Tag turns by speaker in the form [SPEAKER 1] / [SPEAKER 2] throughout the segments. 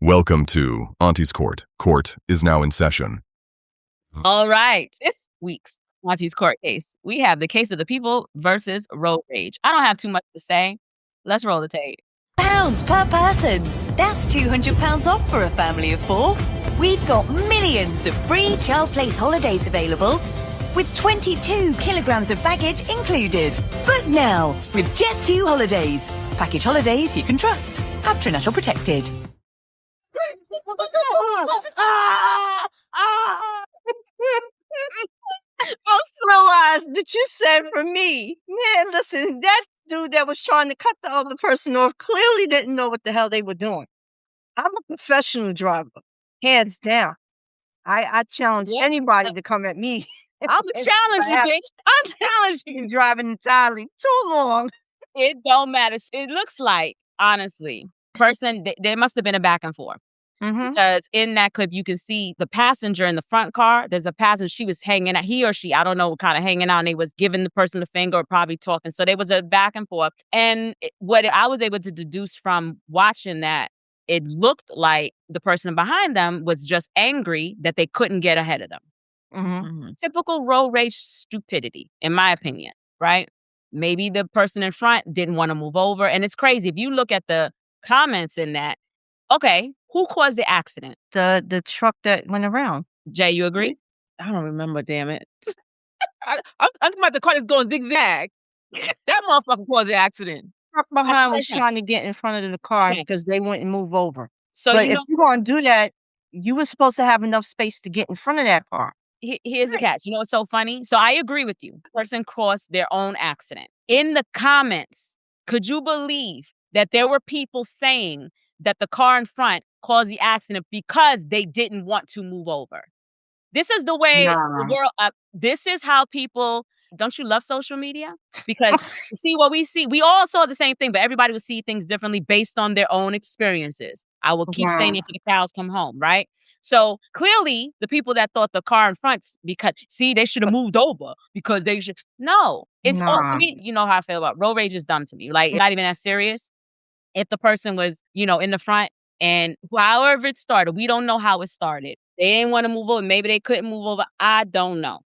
[SPEAKER 1] Welcome to Aunties Court. Court is now in session.
[SPEAKER 2] All right. This week's Aunties Court case, we have the case of the people versus road rage. I don't have too much to say. Let's roll the tape.
[SPEAKER 3] Pounds per person. That's £200 off for a family of 4. We've got millions of free child place holidays available with 22 kilograms of baggage included. Book now with Jet2 Holidays. Package holidays you can trust. Patronatal protected.
[SPEAKER 4] I realized that you said for me. Man, listen, that dude that was trying to cut the other person off clearly didn't know what the hell they were doing. I'm a professional driver, hands down. I challenge anybody to come at me.
[SPEAKER 2] I'm a challenge you, bitch. I'm challenging you.
[SPEAKER 4] Been driving entirely too long.
[SPEAKER 2] It don't matter. It looks like, honestly, there must have been a back and forth.
[SPEAKER 4] Mm-hmm.
[SPEAKER 2] Because in that clip, you can see the passenger in the front car. There's a passenger. She was hanging out. He or she, I don't know, kind of hanging out. And they was giving the person the finger or probably talking. So there was a back and forth. And what I was able to deduce from watching that, it looked like the person behind them was just angry that they couldn't get ahead of them.
[SPEAKER 4] Mm-hmm.
[SPEAKER 2] Typical road rage stupidity, in my opinion, right? Maybe the person in front didn't want to move over. And it's crazy. If you look at the comments in that, okay, who caused the accident?
[SPEAKER 4] The truck that went around.
[SPEAKER 2] Jay, you agree?
[SPEAKER 5] I don't remember, damn it. I'm talking about the car that's going zigzag. That motherfucker caused the accident.
[SPEAKER 4] Truck behind was trying to get in front of the car because they wouldn't move over.
[SPEAKER 2] So
[SPEAKER 4] but if you're going to do that, you were supposed to have enough space to get in front of that car.
[SPEAKER 2] Here's the catch. You know what's so funny? So I agree with you. The person caused their own accident. In the comments, could you believe that there were people saying that the car in front caused the accident because they didn't want to move over? This is the way the world, this is how people, don't you love social media? Because see what we see, we all saw the same thing, but everybody will see things differently based on their own experiences. I will keep saying it till the cows come home, right? So clearly the people that thought the car in front, because see, they should have moved over because they should. No, it's all to me. You know how I feel about road rage is dumb to me. Like not even that serious. If the person was, in the front and however it started, we don't know how it started. They didn't want to move over. Maybe they couldn't move over. I don't know.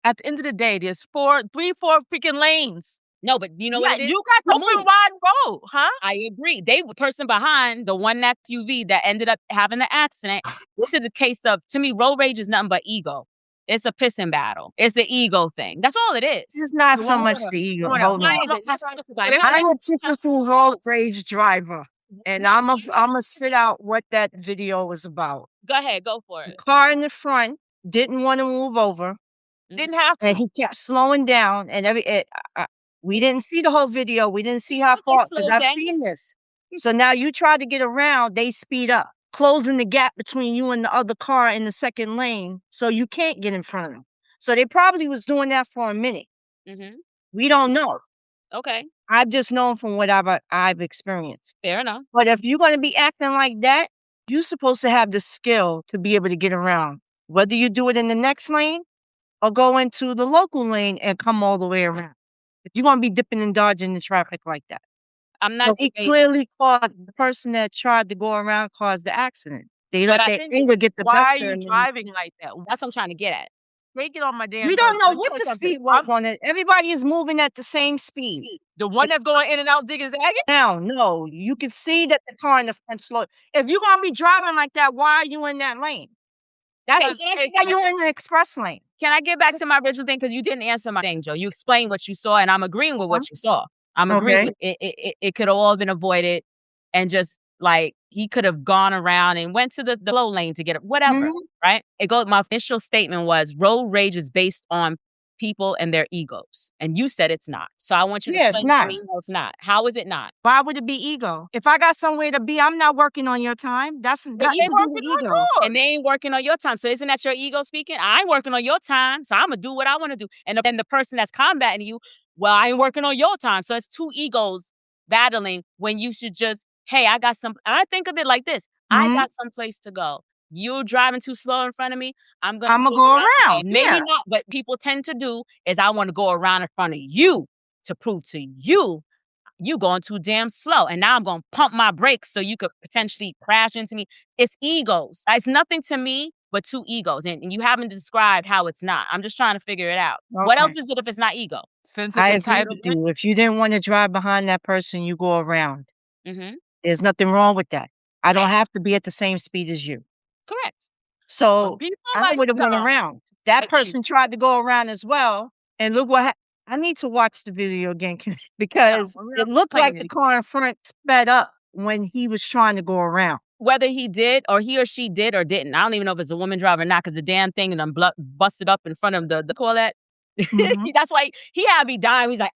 [SPEAKER 5] At the end of the day, there's 4 freaking lanes.
[SPEAKER 2] No, but you know what it is?
[SPEAKER 5] You got the open wide road, huh?
[SPEAKER 2] I agree. The person behind, the one SUV that ended up having the accident, this is a case of, to me, road rage is nothing but ego. It's a pissing battle. It's an ego thing. That's all it is.
[SPEAKER 4] It's not so much the ego. Hold on. I'm a typical road rage driver. And I'm gonna spit out what that video was about.
[SPEAKER 2] Go ahead, go for it.
[SPEAKER 4] The car in the front didn't want to move over.
[SPEAKER 5] Didn't have to.
[SPEAKER 4] And he kept slowing down. And we didn't see the whole video. We didn't see how far, because I've seen this. So now you try to get around, they speed up, closing the gap between you and the other car in the second lane, so you can't get in front of them. So they probably was doing that for a minute.
[SPEAKER 2] Mm-hmm.
[SPEAKER 4] We don't know.
[SPEAKER 2] Okay.
[SPEAKER 4] I've just known from what I've experienced.
[SPEAKER 2] Fair enough.
[SPEAKER 4] But if you're going to be acting like that, you're supposed to have the skill to be able to get around. Whether you do it in the next lane or go into the local lane and come all the way around. If you're going to be dipping and dodging the traffic like that.
[SPEAKER 2] I'm not.
[SPEAKER 4] So he clearly caused the person that tried to go around caused the accident. They let their anger get the best.
[SPEAKER 5] Why are you driving like that?
[SPEAKER 2] That's what I'm trying to get at.
[SPEAKER 5] Make it on my damn.
[SPEAKER 4] We don't know what the speed was on it. Everybody is moving at the same speed.
[SPEAKER 5] The one that's going in and out zigging zagging?
[SPEAKER 4] Now, no, you can see that the car in the front slow. If you're gonna be driving like that, why are you in that lane? That's why you're in the express lane.
[SPEAKER 2] Can I get back to my original thing? Because you didn't answer my thing, Joe. You explained what you saw, and I'm agreeing with what you saw. I'm agreeing. It could have all been avoided, and just like he could have gone around and went to the low lane to get it, whatever, right? My initial statement was road rage is based on people and their egos, and you said it's not. So I want you to explain to me how it's not. How is it not?
[SPEAKER 4] Why would it be ego? If I got somewhere to be, I'm not working on your time. That's ego.
[SPEAKER 2] And they ain't working on your time. So isn't that your ego speaking? I ain't working on your time, so I'm gonna do what I want to do. And then the person that's combating you, well, I ain't working on your time. So it's two egos battling when you should just, hey, I think of it like this. I got someplace to go. You're driving too slow in front of me. I'm going to
[SPEAKER 4] go around.
[SPEAKER 2] Maybe not, but people tend to do is I want to go around in front of you to prove to you you going too damn slow. And now I'm going to pump my brakes so you could potentially crash into me. It's egos. It's nothing to me but two egos. And you haven't described how it's not. I'm just trying to figure it out.
[SPEAKER 4] Okay.
[SPEAKER 2] What else is it if it's not ego?
[SPEAKER 5] Sense of
[SPEAKER 4] I agree with
[SPEAKER 5] entitlement.
[SPEAKER 4] you. If you didn't want to drive behind that person, you go around.
[SPEAKER 2] Mm-hmm.
[SPEAKER 4] There's nothing wrong with that. I don't have to be at the same speed as you.
[SPEAKER 2] Correct.
[SPEAKER 4] So
[SPEAKER 5] People
[SPEAKER 4] I
[SPEAKER 5] like
[SPEAKER 4] would have went
[SPEAKER 5] stuff.
[SPEAKER 4] around. That
[SPEAKER 2] Agreed.
[SPEAKER 4] person tried to go around as well. And look what I need to watch the video again because
[SPEAKER 5] we're
[SPEAKER 4] it
[SPEAKER 5] not
[SPEAKER 4] looked like
[SPEAKER 5] playing
[SPEAKER 4] the
[SPEAKER 5] it.
[SPEAKER 4] car in front sped up when he was trying to go around.
[SPEAKER 2] Whether he did or he or she did or didn't. I don't even know if it's a woman driver or not because the damn thing and I'm busted up in front of the call that.
[SPEAKER 4] Mhm.
[SPEAKER 2] That's why he had to be dying. He's like,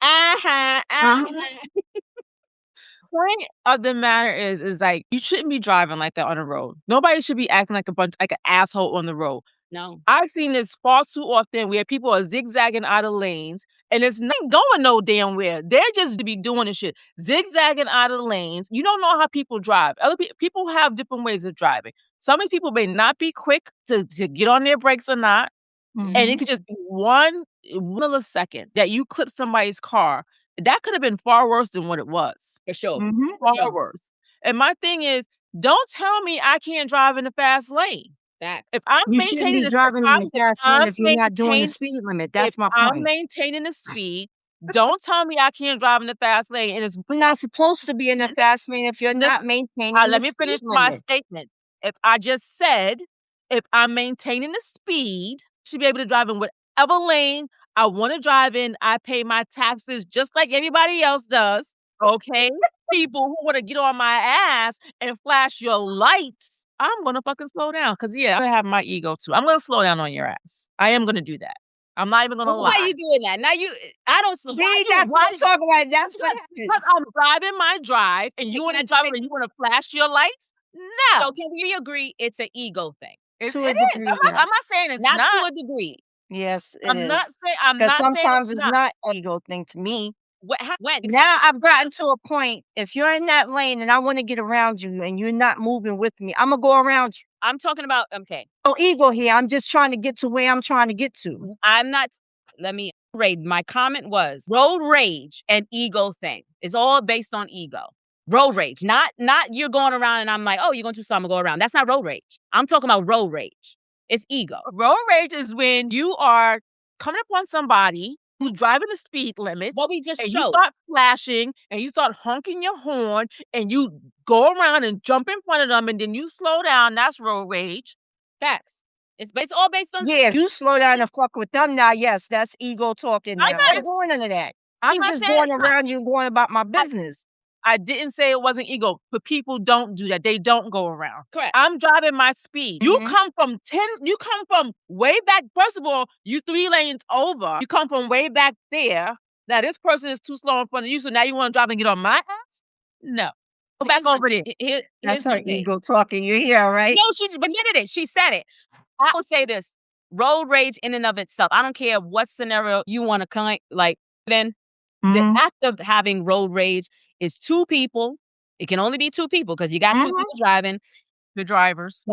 [SPEAKER 5] Point of the matter is like you shouldn't be driving like that on the road. Nobody should be acting like an asshole on the road.
[SPEAKER 2] No.
[SPEAKER 5] I've seen this far too often where people are zigzagging out of lanes and it's not going no damn where. They're just to be doing this shit. Zigzagging out of lanes. You don't know how people drive. Other people have different ways of driving. Some of people may not be quick to get on their brakes or not. And it
[SPEAKER 4] Mhm.
[SPEAKER 5] could just be one millisecond that you clip somebody's car. That could have been far worse than what it was.
[SPEAKER 2] For sure.
[SPEAKER 4] Mhm.
[SPEAKER 5] Far worse. And my thing is, don't tell me I can't drive in the fast lane.
[SPEAKER 2] That.
[SPEAKER 5] If I'm
[SPEAKER 4] You shouldn't
[SPEAKER 5] maintaining
[SPEAKER 4] be
[SPEAKER 5] the
[SPEAKER 4] driving in the fast lane if you're not doing the speed limit. That's my
[SPEAKER 5] I'm
[SPEAKER 4] point.
[SPEAKER 5] maintaining the speed, don't tell me I can't drive in the fast lane. And it's
[SPEAKER 4] You're not supposed to be in the fast lane if you're not maintaining
[SPEAKER 5] let
[SPEAKER 4] the
[SPEAKER 5] me
[SPEAKER 4] speed
[SPEAKER 5] finish my
[SPEAKER 4] limit.
[SPEAKER 5] statement. If I just said, if I'm maintaining the speed, I should be able to drive in whatever lane I want to drive in. I pay my taxes just like everybody else does. Okay? People who want to get on my ass and flash your lights, I'm going to fucking slow down. Because, yeah, I'm going to have my ego too. I'm going to slow down on your ass. I am going to do that. I'm not even going to lie.
[SPEAKER 2] Why are you doing that? Now I don't.
[SPEAKER 4] See, that's what I'm talking about. That's what
[SPEAKER 5] Because
[SPEAKER 4] happens.
[SPEAKER 5] I'm driving my drive and you want to drive and you want to flash your lights? No.
[SPEAKER 2] So can we agree it's an ego thing?
[SPEAKER 5] It
[SPEAKER 4] To a
[SPEAKER 5] is.
[SPEAKER 4] degree,
[SPEAKER 5] I'm
[SPEAKER 4] yes.
[SPEAKER 5] not saying it's
[SPEAKER 2] Not
[SPEAKER 5] not.
[SPEAKER 2] to a degree.
[SPEAKER 4] Yes, it
[SPEAKER 5] I'm not
[SPEAKER 4] is.
[SPEAKER 5] saying I'm
[SPEAKER 4] Because
[SPEAKER 5] not saying
[SPEAKER 4] sometimes
[SPEAKER 5] it's
[SPEAKER 4] it's not an ego thing to me.
[SPEAKER 2] When?
[SPEAKER 4] Now I've gotten to a point, if you're in that lane and I want to get around you and you're not moving with me, I'm going to go around you.
[SPEAKER 2] I'm talking about, okay.
[SPEAKER 4] No ego here. I'm just trying to get to where I'm trying to get to.
[SPEAKER 2] I'm not, let me read. My comment was road rage and ego thing. It's all based on ego. Road rage, not you're going around and I'm like, oh, you're going too slow, I'm going to go around. That's not road rage. I'm talking about road rage. It's ego.
[SPEAKER 5] road rage is when you are coming upon somebody who's driving the speed limit.
[SPEAKER 2] What we just
[SPEAKER 5] and
[SPEAKER 2] showed.
[SPEAKER 5] you start flashing and you start honking your horn and you go around and jump in front of them and then you slow down. That's road rage.
[SPEAKER 2] Facts. It's all based on.
[SPEAKER 4] Yeah, if you slow down and fuck with them now, yes, that's ego talking now.
[SPEAKER 5] I'm
[SPEAKER 4] I'm
[SPEAKER 5] not
[SPEAKER 4] doing none of that. I'm
[SPEAKER 5] not
[SPEAKER 4] just
[SPEAKER 5] saying
[SPEAKER 4] going
[SPEAKER 5] it's not.
[SPEAKER 4] around you going about my business.
[SPEAKER 5] I didn't say it wasn't ego, but people don't do that. They don't go around.
[SPEAKER 2] Correct.
[SPEAKER 5] I'm driving my speed. You come from way back. First of all, you 3 lanes over. You come from way back there. Now this person is too slow in front of you, so now you want to drive and get on my ass? No. Go back over there.
[SPEAKER 4] That's her ego talking. You hear, right?
[SPEAKER 2] No, she admitted it. She said it. I will say this. Road rage in and of itself. I don't care what scenario you want to then the act of having road rage is 2 people. It can only be 2 people because you got 2 people driving.
[SPEAKER 5] The drivers.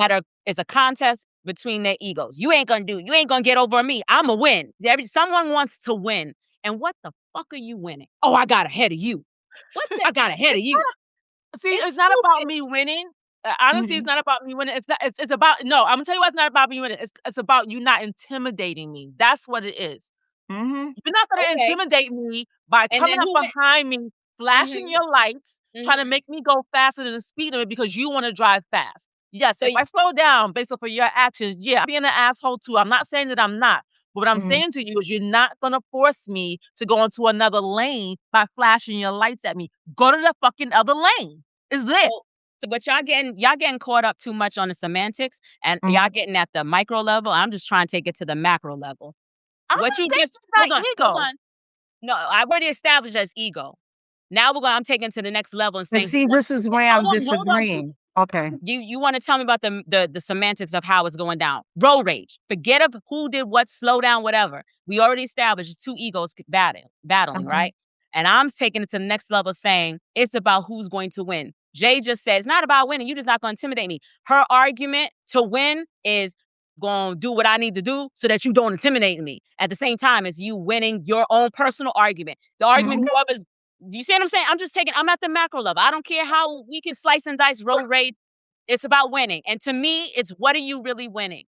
[SPEAKER 2] It's a contest between their egos. You ain't gonna get over me. I'm a win. Someone wants to win. And what the fuck are you winning? Oh, I got ahead of you. I got ahead of you.
[SPEAKER 5] See, it's not about me winning. Honestly, it's not about me winning. It's about, no, I'm gonna tell you why it's not about me winning. It's about you not intimidating me. That's what it is. You're not gonna intimidate me by coming up behind me, flashing your lights, trying to make me go faster than the speed limit because you want to drive fast. Yes, if I slow down based off of your actions, yeah, I'm being an asshole too. I'm not saying that I'm not. But what I'm saying to you is you're not gonna force me to go into another lane by flashing your lights at me. Go to the fucking other lane. It's there.
[SPEAKER 2] But y'all getting caught up too much on the semantics and y'all getting at the micro level. I'm just trying to take it to the macro level.
[SPEAKER 5] What you just hold on.
[SPEAKER 2] No, I already established as ego. Now I'm taking to the next level and saying.
[SPEAKER 4] See, this is where I'm disagreeing. Okay.
[SPEAKER 2] You want to tell me about the semantics of how it's going down. Road rage. Forget of who did what, slow down, whatever. We already established it's 2 egos battling, right? And I'm taking it to the next level saying it's about who's going to win. Jay just said, it's not about winning. You're just not going to intimidate me. Her argument to win is going to do what I need to do so that you don't intimidate me. At the same time as you winning your own personal argument. The argument Do you see what I'm saying? I'm at the macro level. I don't care how we can slice and dice road rage. It's about winning. And to me, it's what are you really winning?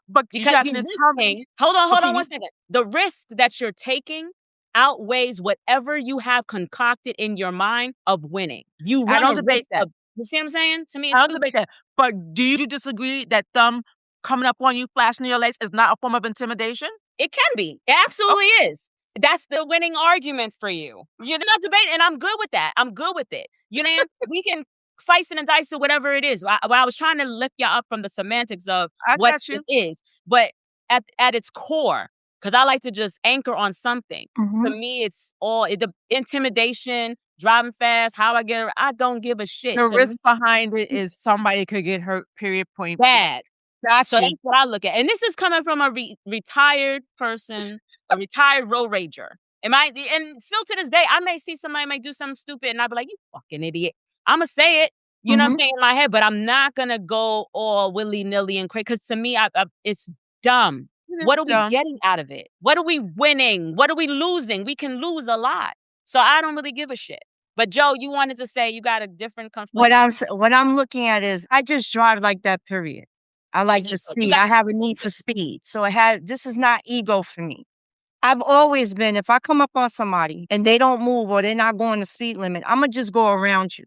[SPEAKER 5] But
[SPEAKER 2] because you're risking, hold on 1 second. The risk that you're taking outweighs whatever you have concocted in your mind of winning. You run a risk of, you see what I'm saying? To me,
[SPEAKER 5] I don't debate that. But do you disagree that them coming up on you, flashing your lights is not a form of intimidation?
[SPEAKER 2] It can be. It absolutely is. That's the winning argument for you. You're not debating, and I'm good with that. I'm good with it. You know, we can slice it and dice it, whatever it is. I was trying to lift you up from the semantics of what it is, but at its core, because I like to just anchor on something. To me, it's all the intimidation, driving fast, how I get. I don't give a shit.
[SPEAKER 5] The risk behind it is somebody could get hurt. Period. Point.
[SPEAKER 2] Bad. So that's what I look at. And this is coming from a retired person, a retired road rager. And still to this day, I may see somebody might do something stupid and I'll be like, you fucking idiot. I'm going to say it, you know what I'm saying, in my head, but I'm not going to go all willy-nilly and crazy. Because to me, it's dumb. What are we getting out of it? What are we winning? What are we losing? We can lose a lot. So I don't really give a shit. But Joe, you wanted to say you got a different conflict.
[SPEAKER 4] What I'm looking at is I just drive like that, period. I like the speed. I have a need for speed. So this is not ego for me. I've always been, if I come up on somebody and they don't move or they're not going the speed limit, I'm going to just go around you.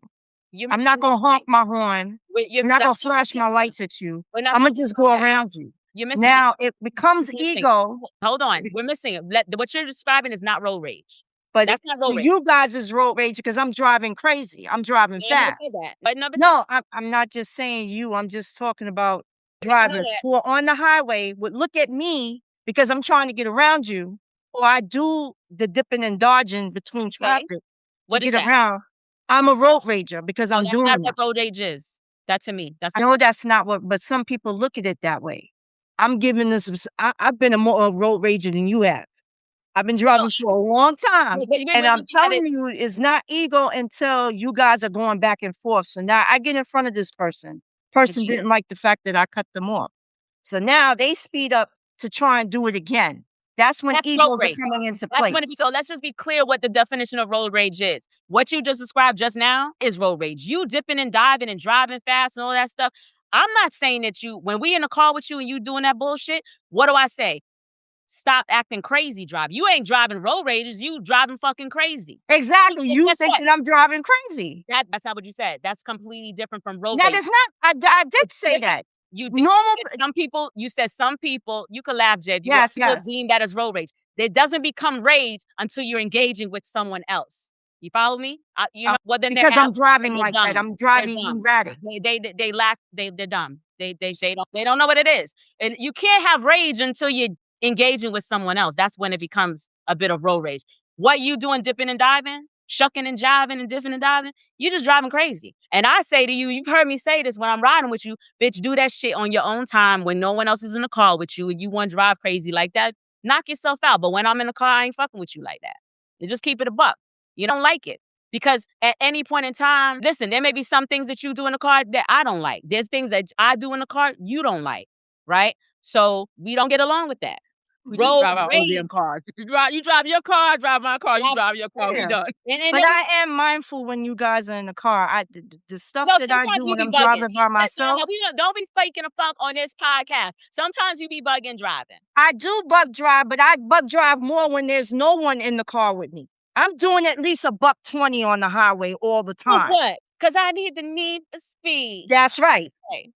[SPEAKER 4] I'm not going to honk my horn. I'm not going to flash my lights at you. I'm going to just go around you. Now, it becomes ego.
[SPEAKER 2] Hold on. We're missing it. What you're describing is not road rage.
[SPEAKER 4] But that's not road rage. You guys is road rage because I'm driving crazy. I'm driving fast. No, I'm not just saying you. I'm just talking about drivers who are on the highway would look at me because I'm trying to get around you, or I do the dipping and dodging between traffic to get around. I'm a road rager because I'm doing
[SPEAKER 2] that. That's not what road rage is. That to me.
[SPEAKER 4] I know that's not what, but some people look at it that way. I'm giving this. I've been a more road rager than you have. I've been driving for a long time, and I'm telling you, it's not ego until you guys are going back and forth. So now I get in front of this person. Person didn't like the fact that I cut them off. So now they speed up to try and do it again. That's when egos are coming into play.
[SPEAKER 2] So let's just be clear what the definition of road rage is. What you just described just now is road rage. You dipping and diving and driving fast and all that stuff. I'm not saying that when we in a car with you and you doing that bullshit, what do I say? Stop acting crazy, drive. You ain't driving road rages. You driving fucking crazy.
[SPEAKER 4] Exactly. You think that I'm driving crazy.
[SPEAKER 2] That's not what you said. That's completely different from road
[SPEAKER 4] rage.
[SPEAKER 2] That
[SPEAKER 4] is not. I did say that.
[SPEAKER 2] You did. You said some people, you could laugh, Jed.
[SPEAKER 4] Yes.
[SPEAKER 2] Deem that as road rage. It doesn't become rage until you're engaging with someone else. You follow me?
[SPEAKER 4] Then because I'm driving like that. I'm driving erratic.
[SPEAKER 2] They're dumb. They don't know what it is. And you can't have rage until you're engaging with someone else. That's when it becomes a bit of road rage. What you doing, dipping and diving, shucking and jiving and dipping and diving, you're just driving crazy. And I say to you, you've heard me say this when I'm riding with you, bitch, do that shit on your own time when no one else is in the car with you and you want to drive crazy like that, knock yourself out. But when I'm in the car, I ain't fucking with you like that. You just keep it a buck. You don't like it. Because at any point in time, listen, there may be some things that you do in the car that I don't like. There's things that I do in the car you don't like, right? So we don't get along with that.
[SPEAKER 5] Road rage. You drive your car, I drive my car, you drive your car, we done.
[SPEAKER 4] But I am mindful when you guys are in the car. The stuff that I do when I'm driving by myself.
[SPEAKER 2] Don't be faking a funk on this podcast. Sometimes you be bugging driving.
[SPEAKER 4] I do bug drive, but I bug drive more when there's no one in the car with me. I'm doing at least $120 on the highway all the time.
[SPEAKER 2] For what? Because I need the speed.
[SPEAKER 4] That's right.
[SPEAKER 2] Okay.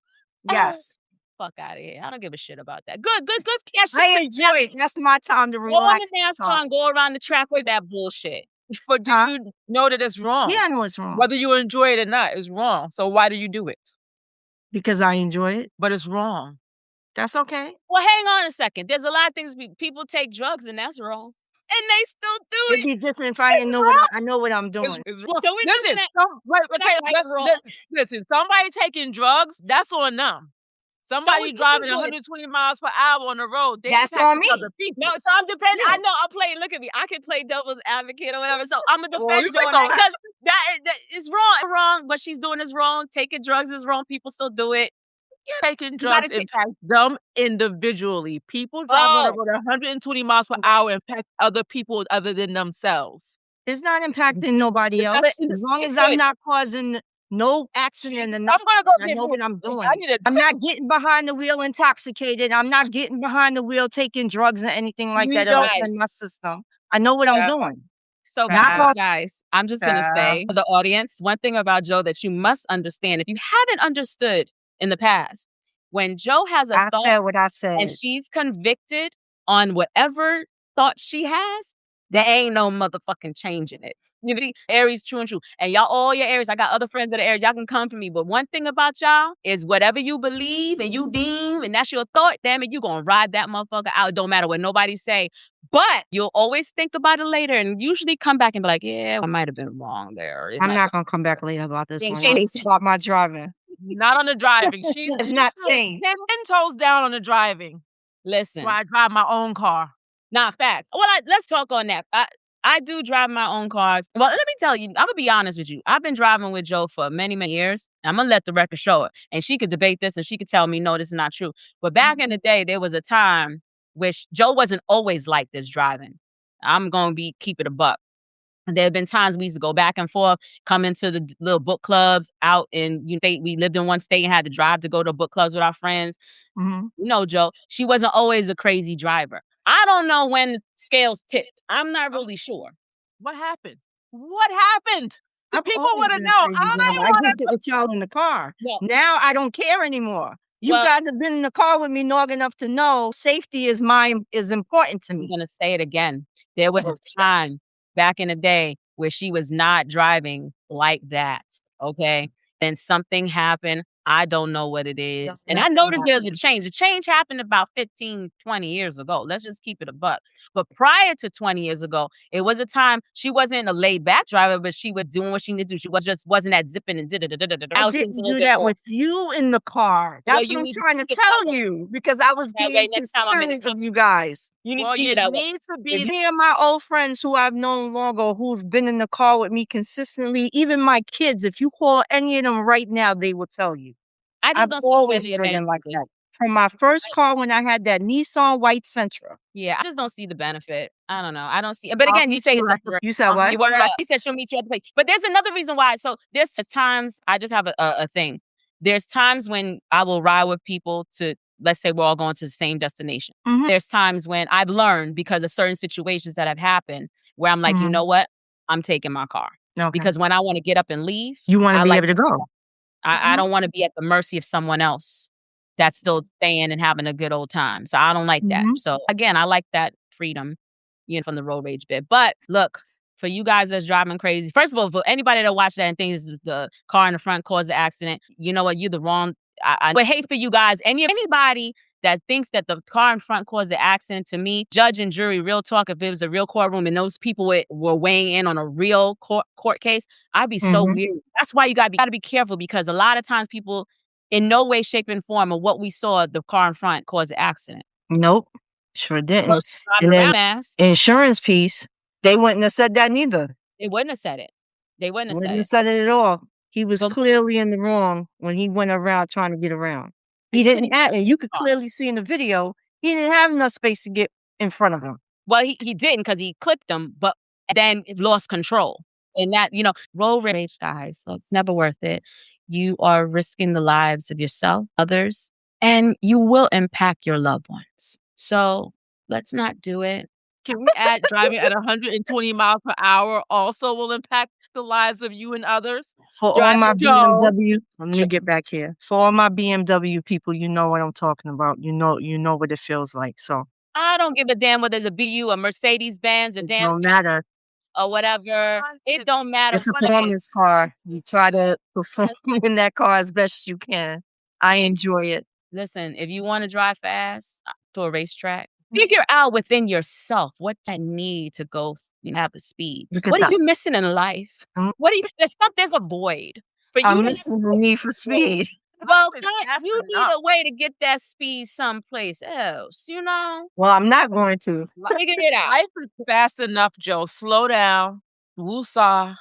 [SPEAKER 4] Yes.
[SPEAKER 2] Fuck out of here. I don't give a shit about that. Good. Yeah,
[SPEAKER 4] I enjoy it. That's my time to relax.
[SPEAKER 2] Go on the dance car and go around the track with that bullshit.
[SPEAKER 5] But do you know that it's wrong?
[SPEAKER 4] Yeah, I know it's wrong.
[SPEAKER 5] Whether you enjoy it or not, it's wrong. So why do you do it?
[SPEAKER 4] Because I enjoy it.
[SPEAKER 5] But it's wrong.
[SPEAKER 4] That's okay.
[SPEAKER 2] Well, hang on a second. There's a lot of things people take drugs and that's wrong. And they still do it.
[SPEAKER 4] It'd be different if I didn't know I know what I'm doing.
[SPEAKER 5] It's wrong. So listen, somebody taking drugs, that's on them. Somebody driving 120 miles per hour on the road.
[SPEAKER 4] That's on me.
[SPEAKER 2] No, so I'm depending. Yeah. I know I'm playing. Look at me. I can play devil's advocate or whatever. So I'm a defender on that because that is wrong. Wrong. What she's doing is wrong. Taking drugs is wrong. People still do it.
[SPEAKER 5] Taking drugs impacts them individually. People driving on the road 120 miles per hour impact other people other than themselves.
[SPEAKER 4] It's not impacting nobody else. As long as I'm not causing no accident and
[SPEAKER 5] I'm gonna go
[SPEAKER 4] I
[SPEAKER 5] get
[SPEAKER 4] know
[SPEAKER 5] me
[SPEAKER 4] what
[SPEAKER 5] a
[SPEAKER 4] I'm
[SPEAKER 5] drink.
[SPEAKER 4] doing. I'm not getting behind the wheel intoxicated. I'm not getting behind the wheel taking drugs or anything like that else in my system. I know what I'm doing.
[SPEAKER 2] So guys, I'm just gonna say to the audience, one thing about Joe that you must understand, if you haven't understood in the past, when Joe has a
[SPEAKER 4] I
[SPEAKER 2] thought
[SPEAKER 4] said what I
[SPEAKER 2] and
[SPEAKER 4] said.
[SPEAKER 2] she's convicted on whatever thought she has, there ain't no motherfucking changing it. You know, Aries, true and true. And y'all, all your Aries, I got other friends that are Aries, y'all can come for me. But one thing about y'all is whatever you believe and you deem, and that's your thought, damn it, you gonna ride that motherfucker out. It don't matter what nobody say. But you'll always think about it later and usually come back and be like, yeah, I might have been wrong there.
[SPEAKER 4] I'm not gonna come back later about this one.
[SPEAKER 2] She needs to
[SPEAKER 4] stop my driving.
[SPEAKER 5] Not on the driving. She's
[SPEAKER 4] not changed.
[SPEAKER 5] 10 toes down on the driving.
[SPEAKER 2] Listen.
[SPEAKER 5] So I drive my own car.
[SPEAKER 2] Nah, facts. Well, let's talk on that. I do drive my own cars. Well, let me tell you, I'm gonna be honest with you. I've been driving with Joe for many, many years. I'm gonna let the record show it. And she could debate this and she could tell me, no, this is not true. But back in the day, there was a time which Joe wasn't always like this driving. I'm gonna keep it a buck. There have been times we used to go back and forth, come into the little book clubs out in state. We lived in one state and had to drive to go to book clubs with our friends.
[SPEAKER 4] Mm-hmm.
[SPEAKER 2] You know, Joe, she wasn't always a crazy driver. I don't know when the scales tipped. I'm not really sure.
[SPEAKER 5] What happened? What happened? The people want to know.
[SPEAKER 4] I just did with y'all in the car.
[SPEAKER 2] Yeah.
[SPEAKER 4] Now I don't care anymore. You guys have been in the car with me long enough to know safety is important to me.
[SPEAKER 2] I'm gonna say it again. There was a time back in the day where she was not driving like that. Okay. Then something happened. I don't know what it is. And I noticed there's a change. The change happened about 15, 20 years ago. Let's just keep it a buck. But prior to 20 years ago, it was a time she wasn't a laid back driver, but she was doing what she needed to do. She wasn't that zipping and
[SPEAKER 4] I didn't do that with you in the car. That's what I'm trying to tell you because I was being considerate of you guys.
[SPEAKER 2] You need
[SPEAKER 5] well,
[SPEAKER 2] to
[SPEAKER 5] you need to be.
[SPEAKER 4] Any of my old friends who I've known longer, who's been in the car with me consistently, even my kids, if you call any of them right now, they will tell you. I've always driven like that. From my first car when I had that Nissan White Sentra.
[SPEAKER 2] Yeah, I just don't see the benefit. I don't know. I don't see it. But again, you say it's
[SPEAKER 4] you said what?
[SPEAKER 2] You said she'll meet you at the place. But there's another reason why. So there's times I just have a thing. There's times when I will ride with people to, let's say we're all going to the same destination.
[SPEAKER 4] Mm-hmm.
[SPEAKER 2] There's times when I've learned because of certain situations that have happened where I'm like, you know what? I'm taking my car.
[SPEAKER 4] Okay.
[SPEAKER 2] Because when I want to get up and leave,
[SPEAKER 4] you want to be able to go.
[SPEAKER 2] I don't want to be at the mercy of someone else that's still staying and having a good old time. So I don't like that. So again, I like that freedom, from the road rage bit. But look, for you guys that's driving crazy, first of all, for anybody that watched that and thinks the car in the front caused the accident, you know what? You're the wrong. I would hate for you guys. Anybody that thinks that the car in front caused the accident, to me, judge and jury, real talk, if it was a real courtroom and those people were weighing in on a real court case, I'd be so weird. That's why you gotta be careful because a lot of times people, in no way, shape, and form of what we saw, the car in front caused the accident.
[SPEAKER 4] Nope. Sure didn't. And then insurance piece, they wouldn't have said that neither.
[SPEAKER 2] They wouldn't have said it. They wouldn't have
[SPEAKER 4] said it at all. He was clearly in the wrong when he went around trying to get around. He didn't have, and you could clearly see in the video, he didn't have enough space to get in front of him.
[SPEAKER 2] Well, he didn't because he clipped him, but then lost control. And that, road rage, guys, so it's never worth it. You are risking the lives of yourself, others, and you will impact your loved ones. So let's not do it.
[SPEAKER 5] Can we add driving at 120 miles per hour also will impact the lives of you and others?
[SPEAKER 4] For all my BMW, let me get back here. For all my BMW people, you know what I'm talking about. You know what it feels like. So
[SPEAKER 2] I don't give a damn whether it's a BU, a Mercedes-Benz, a damn
[SPEAKER 4] don't matter.
[SPEAKER 2] Or whatever. It don't matter.
[SPEAKER 4] It's a performance car. You try to perform in that car as best you can. I enjoy it.
[SPEAKER 2] Listen, if you want to drive fast to a racetrack, figure out within yourself what that need to go have the speed. What are you missing in life? What are you? There's a void.
[SPEAKER 4] I'm missing the need for speed.
[SPEAKER 2] Well, you need a way to get that speed someplace else,
[SPEAKER 4] Well, I'm not going to.
[SPEAKER 2] Figure it out.
[SPEAKER 5] Life is fast enough, Joe. Slow down. Woosah.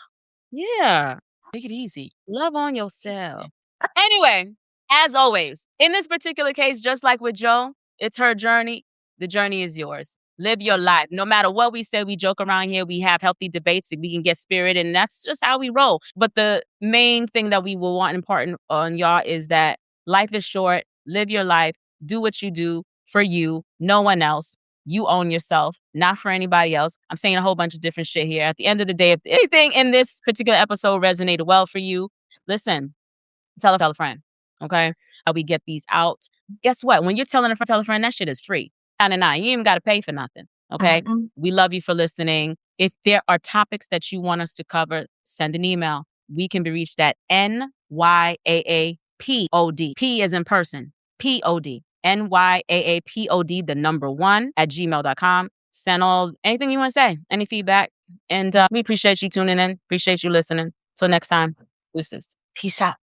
[SPEAKER 2] Yeah.
[SPEAKER 5] Take it easy.
[SPEAKER 2] Love on yourself. Anyway, as always, in this particular case, just like with Joe, it's her journey. The journey is yours. Live your life. No matter what we say, we joke around here. We have healthy debates. We can get spirit, and that's just how we roll. But the main thing that we will want important on y'all is that life is short. Live your life. Do what you do for you, no one else. You own yourself, not for anybody else. I'm saying a whole bunch of different shit here. At the end of the day, if anything in this particular episode resonated well for you, listen, tell a friend, okay? How we get these out. Guess what? When you're telling a friend, that shit is free. You ain't even got to pay for nothing, okay? We love you for listening. If there are topics that you want us to cover, send an email. We can be reached at NYAAPOD. P is in person. POD. NYAAPOD, the number 1 at gmail.com. Send anything you want to say, any feedback. And we appreciate you tuning in. Appreciate you listening. Till next time, deuces.
[SPEAKER 3] Peace out.